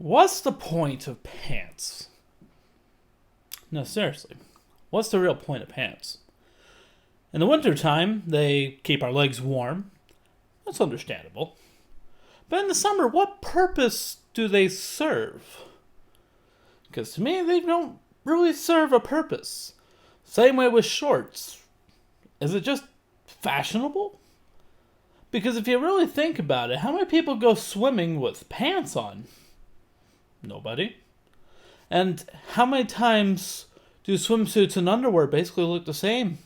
What's the point of pants? No, seriously. What's the real point of pants? In the wintertime, they keep our legs warm. That's understandable. But in the summer, what purpose do they serve? Because to me, they don't really serve a purpose. Same way with shorts. Is it just fashionable? Because if you really think about it, how many people go swimming with pants on? Nobody. And how many times do swimsuits and underwear basically look the same?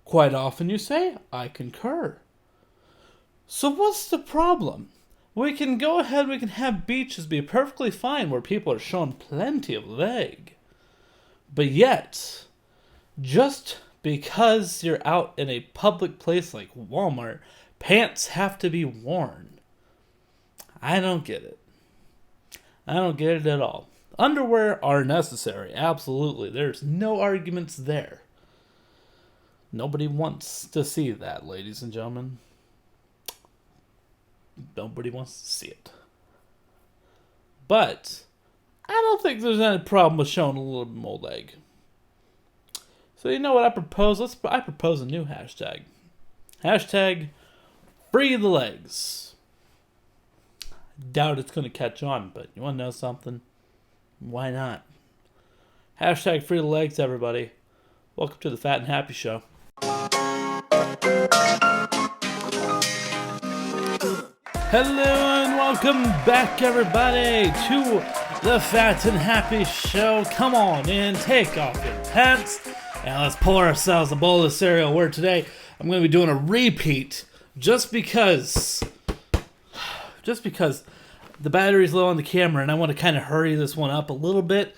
Quite often you say, I concur. So what's the problem? We can go ahead, we can have beaches be perfectly fine where people are showing plenty of leg. But yet, just because you're out in a public place like Walmart, pants have to be worn. I don't get it. I don't get it at all. Underwear are necessary, absolutely. There's no arguments there. Nobody wants to see that, ladies and gentlemen. Nobody wants to see it. But I don't think there's any problem with showing a little bit more leg. So you know what I propose? I propose a new hashtag. Hashtag free the legs. Doubt it's going to catch on, but you want to know something? Why not? Hashtag free the legs, everybody. Welcome to the Fat and Happy Show. Hello and welcome back, everybody, to the Fat and Happy Show. Come on in, take off your pants, and let's pour ourselves a bowl of cereal. Where today I'm going to be doing a repeat just because the battery's low on the camera and I want to kind of hurry this one up a little bit.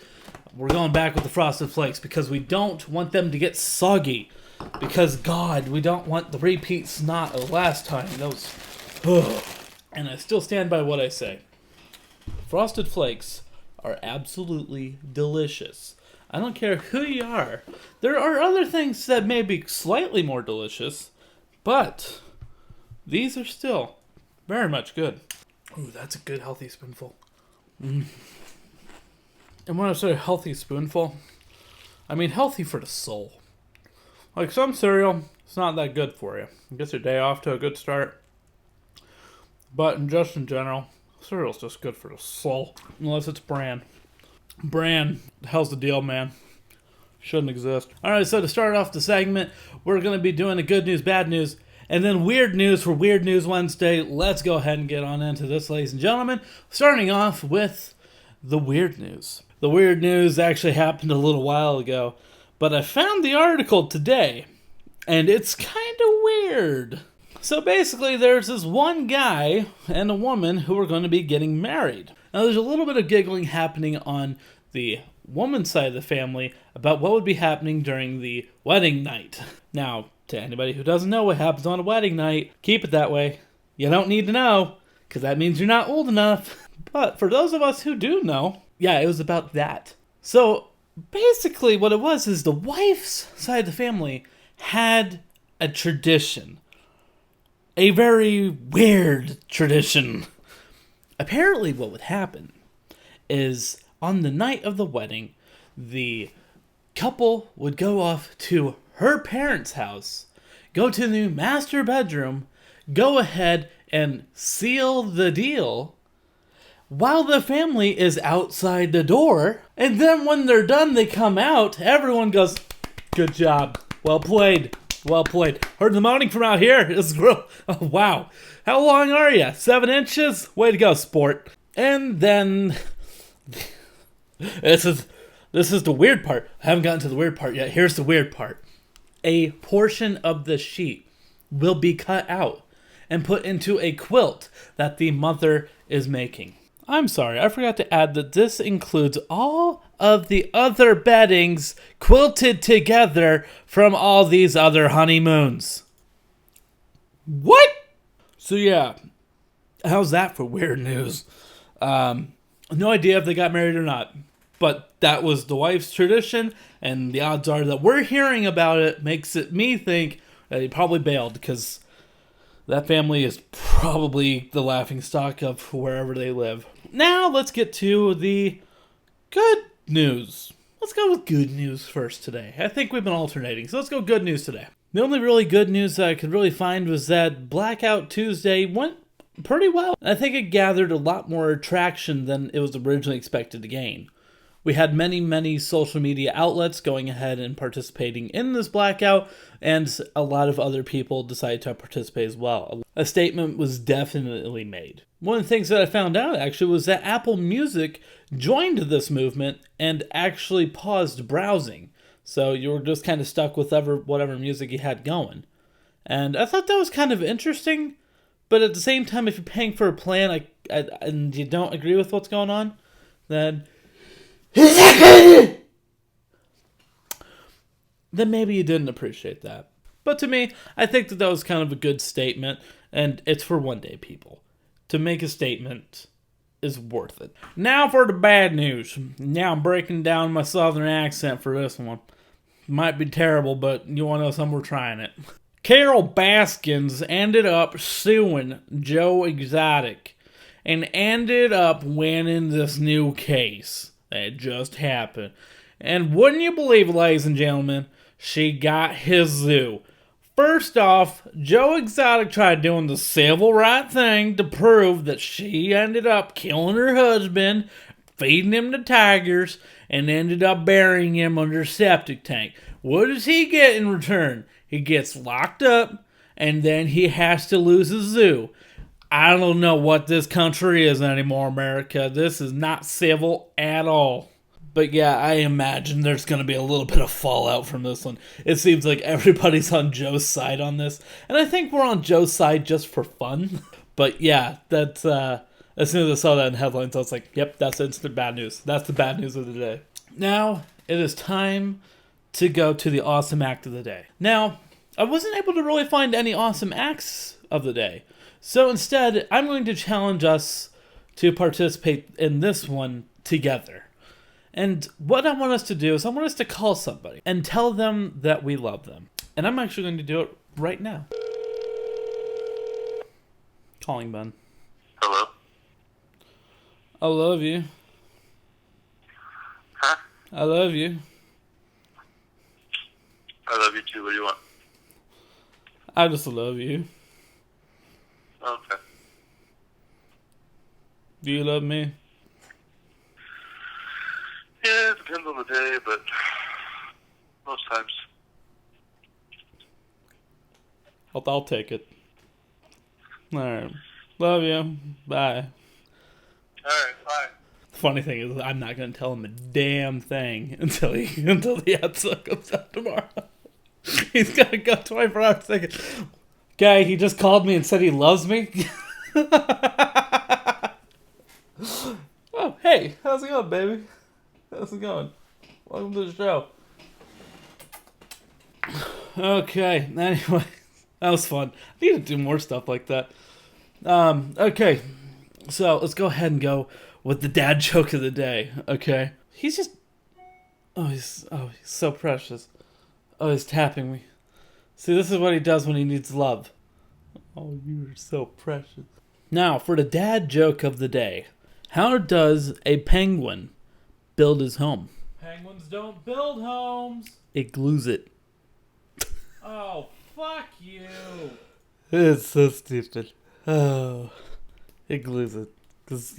We're going back with the Frosted Flakes because we don't want them to get soggy. Because, God, we don't want the repeat snot of last time. And I still stand by what I say. Frosted Flakes are absolutely delicious. I don't care who you are. There are other things that may be slightly more delicious, but these are still very much good. Ooh, that's a good healthy spoonful. And when I say healthy spoonful, I mean healthy for the soul. Like some cereal, it's not that good for you. It gets your day off to a good start. But just in general, cereal's just good for the soul. Unless it's bran. Bran, the hell's the deal, man? Shouldn't exist. Alright, so to start off the segment, we're going to be doing the good news, bad news, and then weird news for Weird News Wednesday. Let's go ahead and get on into this, ladies and gentlemen. Starting off with the weird news. The weird news actually happened a little while ago, but I found the article today, and it's kind of weird. So basically, there's this one guy and a woman who are going to be getting married. Now, there's a little bit of giggling happening on the woman's side of the family about what would be happening during the wedding night. Now, to anybody who doesn't know what happens on a wedding night, keep it that way. You don't need to know, because that means you're not old enough. But for those of us who do know, yeah, it was about that. So basically what it was is the wife's side of the family had a tradition. A very weird tradition. Apparently what would happen is on the night of the wedding, the couple would go off to her parents' house, go to the master bedroom, go ahead and seal the deal while the family is outside the door. And then when they're done, they come out, everyone goes, good job, well played. Well played. Heard the moaning from out here. Oh, wow. How long are you? 7 inches? Way to go, sport. And then this is the weird part. I haven't gotten to the weird part yet. Here's the weird part. A portion of the sheet will be cut out and put into a quilt that the mother is making. I'm sorry, I forgot to add that this includes all of the other beddings quilted together from all these other honeymoons. What? So yeah, how's that for weird news? No idea if they got married or not, but that was the wife's tradition, and the odds are that we're hearing about it makes me think that he probably bailed, because That family is probably the laughingstock of wherever they live. Now let's get to the good news. Let's go with good news first today. I think we've been alternating, so let's go good news today. The only really good news that I could really find was that Blackout Tuesday went pretty well. I think it gathered a lot more traction than it was originally expected to gain. We had many social media outlets going ahead and participating in this blackout, and a lot of other people decided to participate as well. A statement was definitely made. One of the things that I found out actually was that Apple Music joined this movement and actually paused browsing. So you were just kind of stuck with whatever music you had going. And I thought that was kind of interesting, but at the same time, if you're paying for a plan and you don't agree with what's going on, then maybe you didn't appreciate that. But to me, I think that was kind of a good statement, and it's for one day people. To make a statement is worth it. Now for the bad news. Now I'm breaking down my southern accent for this one. Might be terrible, but you want to know something, we're trying it. Carol Baskins ended up suing Joe Exotic and ended up winning this new case. That just happened. And wouldn't you believe it, ladies and gentlemen, she got his zoo. First off, Joe Exotic tried doing the civil right thing to prove that she ended up killing her husband, feeding him to tigers, and ended up burying him under a septic tank. What does he get in return? He gets locked up, and then he has to lose his zoo. I don't know what this country is anymore, America. This is not civil at all. But yeah, I imagine there's going to be a little bit of fallout from this one. It seems like everybody's on Joe's side on this. And I think we're on Joe's side just for fun. But yeah, that's as soon as I saw that in headlines, I was like, yep, that's instant bad news. That's the bad news of the day. Now, it is time to go to the awesome act of the day. Now, I wasn't able to really find any awesome acts of the day. So instead, I'm going to challenge us to participate in this one together. And what I want us to do is I want us to call somebody and tell them that we love them. And I'm actually going to do it right now. Calling Ben. Hello? I love you. Huh? I love you. I love you too. What do you want? I just love you. Okay. Do you love me? Yeah, it depends on the day, but most times. I'll take it. Alright. Love you. Bye. Alright, bye. The funny thing is, I'm not going to tell him a damn thing until the episode comes out tomorrow. He's going to go 24 hours thinking, guy, he just called me and said he loves me. Oh, hey, how's it going, baby? How's it going? Welcome to the show. Okay, anyway, that was fun. I need to do more stuff like that. Okay, so let's go ahead and go with the dad joke of the day, okay? He's just... he's so precious. Oh, he's tapping me. See, this is what he does when he needs love. Oh, you're so precious. Now, for the dad joke of the day. How does a penguin build his home? Penguins don't build homes. It glues it. Oh, fuck you. It's so stupid. Oh, it glues it. Because,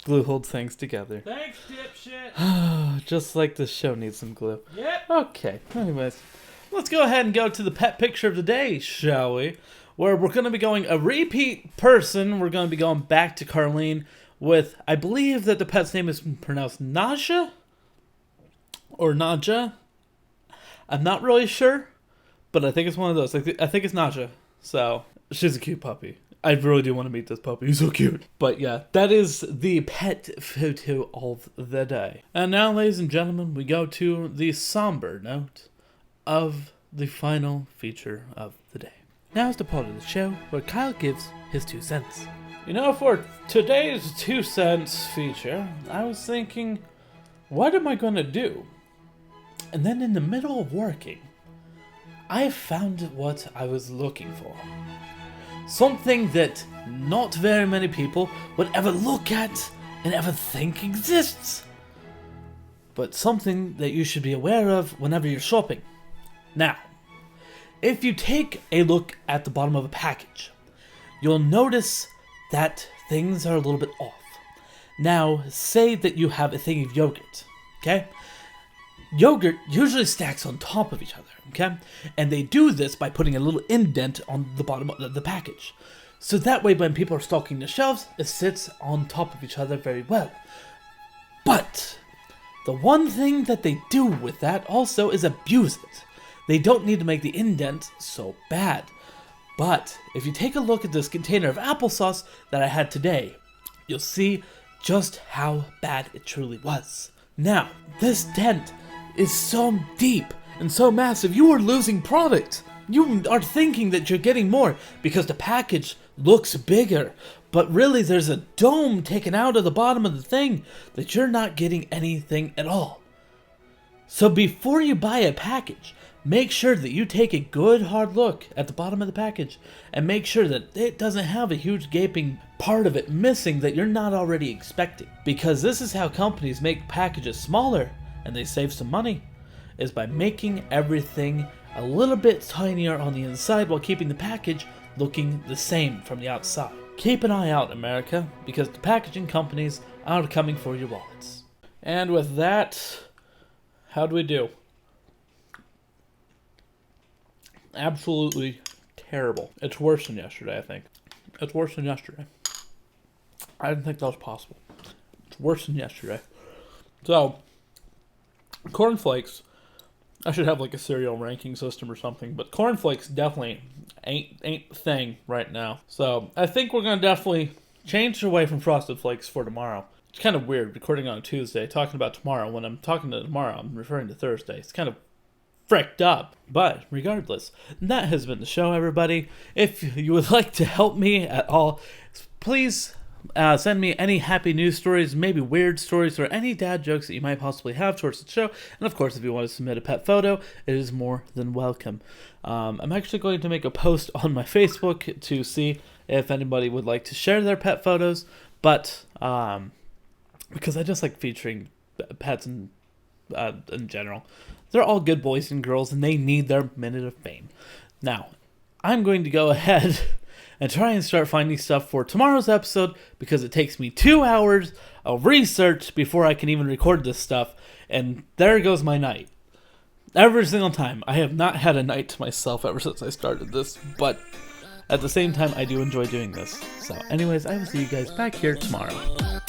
glue holds things together. Thanks, dipshit. Just like this show needs some glue. Yep. Okay, anyways. Let's go ahead and go to the pet picture of the day, shall we? Where we're going to be going a repeat person. We're going to be going back to Carlene with, I believe that the pet's name is pronounced Naja? Or Naja? I'm not really sure, but I think it's one of those. I think it's Naja. So, she's a cute puppy. I really do want to meet this puppy. He's so cute. But yeah, that is the pet photo of the day. And now, ladies and gentlemen, we go to the somber note of the final feature of the day. Now is the part of the show where Kyle gives his 2 cents. For today's 2 cents feature, I was thinking, what am I going to do? And then in the middle of working, I found what I was looking for. Something that not very many people would ever look at and ever think exists. But something that you should be aware of whenever you're shopping. Now, if you take a look at the bottom of a package, you'll notice that things are a little bit off. Now, say that you have a thing of yogurt, okay? Yogurt usually stacks on top of each other, okay? And they do this by putting a little indent on the bottom of the package. So that way when people are stocking the shelves, it sits on top of each other very well. But the one thing that they do with that also is abuse it. They don't need to make the indent so bad. But if you take a look at this container of applesauce that I had today, you'll see just how bad it truly was. Now, this dent is so deep and so massive, you are losing product. You are thinking that you're getting more because the package looks bigger, but really there's a dome taken out of the bottom of the thing that you're not getting anything at all. So before you buy a package, make sure that you take a good hard look at the bottom of the package and make sure that it doesn't have a huge gaping part of it missing that you're not already expecting. Because this is how companies make packages smaller and they save some money, is by making everything a little bit tinier on the inside while keeping the package looking the same from the outside. Keep an eye out, America, because the packaging companies are coming for your wallets. And with that, how do we do? Absolutely terrible. It's worse than yesterday, I think. It's worse than yesterday. I didn't think that was possible. It's worse than yesterday. So, cornflakes, I should have like a cereal ranking system or something, but cornflakes definitely ain't the thing right now. So, I think we're going to definitely change away from Frosted Flakes for tomorrow. It's kind of weird recording on a Tuesday, talking about tomorrow. When I'm talking to tomorrow, I'm referring to Thursday. It's kind of fricked up. But regardless, that has been the show, everybody. If you would like to help me at all, please send me any happy news stories, maybe weird stories, or any dad jokes that you might possibly have towards the show. And of course, if you want to submit a pet photo, it is more than welcome. I'm actually going to make a post on my Facebook to see if anybody would like to share their pet photos, but because I just like featuring pets in general. They're all good boys and girls, and they need their minute of fame. Now, I'm going to go ahead and try and start finding stuff for tomorrow's episode, because it takes me 2 hours of research before I can even record this stuff, and there goes my night. Every single time. I have not had a night to myself ever since I started this, but at the same time, I do enjoy doing this. So anyways, I will see you guys back here tomorrow.